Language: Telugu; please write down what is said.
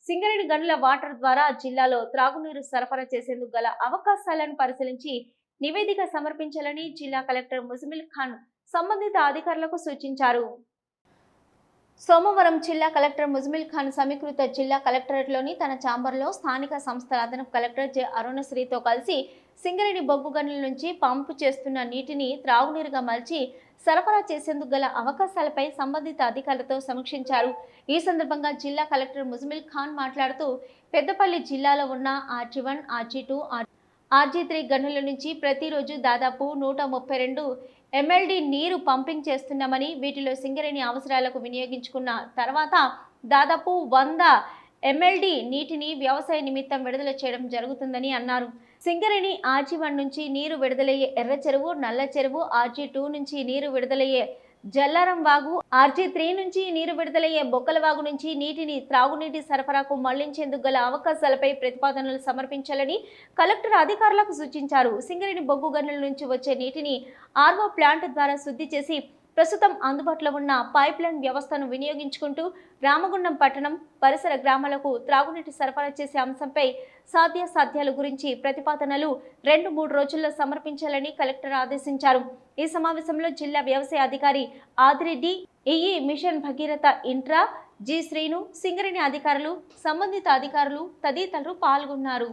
సింగరేణి గనుల వాటర్ ద్వారా జిల్లాలో త్రాగునీరు సరఫరా చేసేందుకు గల అవకాశాలను పరిశీలించి నివేదిక సమర్పించాలని జిల్లా కలెక్టర్ ముజమిల్ ఖాన్ సంబంధిత అధికారులకు సూచించారు. సోమవారం జిల్లా కలెక్టర్ ముజమిల్ ఖాన్ సమీకృత జిల్లా కలెక్టరేట్లోని తన ఛాంబర్లో స్థానిక సంస్థల అదనపు కలెక్టర్ జె అరుణశ్రీతో కలిసి సింగరేణి బొగ్గు గనుల నుంచి పంపు చేస్తున్న నీటిని త్రాగునీరుగా మలిచి సరఫరా చేసేందుకు గల అవకాశాలపై సంబంధిత అధికారులతో సమీక్షించారు. ఈ సందర్భంగా జిల్లా కలెక్టర్ ముజమిల్ ఖాన్ మాట్లాడుతూ పెద్దపల్లి జిల్లాలో ఉన్న RG1, RG2, RG3 గనుల నుంచి ప్రతిరోజు దాదాపు 132 MLD నీరు పంపింగ్ చేస్తున్నామని, వీటిలో సింగరేణి అవసరాలకు వినియోగించుకున్న తర్వాత దాదాపు 100 MLD నీటిని వ్యవసాయ నిమిత్తం విడుదల చేయడం జరుగుతుందని అన్నారు. సింగరేణి RG1 నుంచి నీరు విడుదలయ్యే ఎర్ర చెరువు, నల్ల చెరువు, RG2 నుంచి నీరు విడుదలయ్యే జల్లారం వాగు, RG3 నుంచి నీరు విడుదలయ్యే బొక్కల వాగు నుంచి నీటిని త్రాగునీటి సరఫరాకు మళ్లించేందుకు గల అవకాశాలపై ప్రతిపాదనలు సమర్పించాలని కలెక్టర్ అధికారులకు సూచించారు. సింగరేణి బొగ్గు గనుల నుంచి వచ్చే నీటిని RO ప్లాంట్ ద్వారా శుద్ధి చేసి ప్రస్తుతం అందుబాటులో ఉన్న పైప్ లైన్ వ్యవస్థను వినియోగించుకుంటూ రామగుండం పట్టణం పరిసర గ్రామాలకు త్రాగునీటి సరఫరా చేసే అంశంపై సాధ్యాసాధ్యాల గురించి ప్రతిపాదనలు 2-3 రోజుల్లో సమర్పించాలని కలెక్టర్ ఆదేశించారు. ఈ సమావేశంలో జిల్లా వ్యవసాయ అధికారి Adireddy, EE mission Bhagiratha intra G Srinu, Singareni అధికారులు, సంబంధిత అధికారులు తదితరులు పాల్గొన్నారు.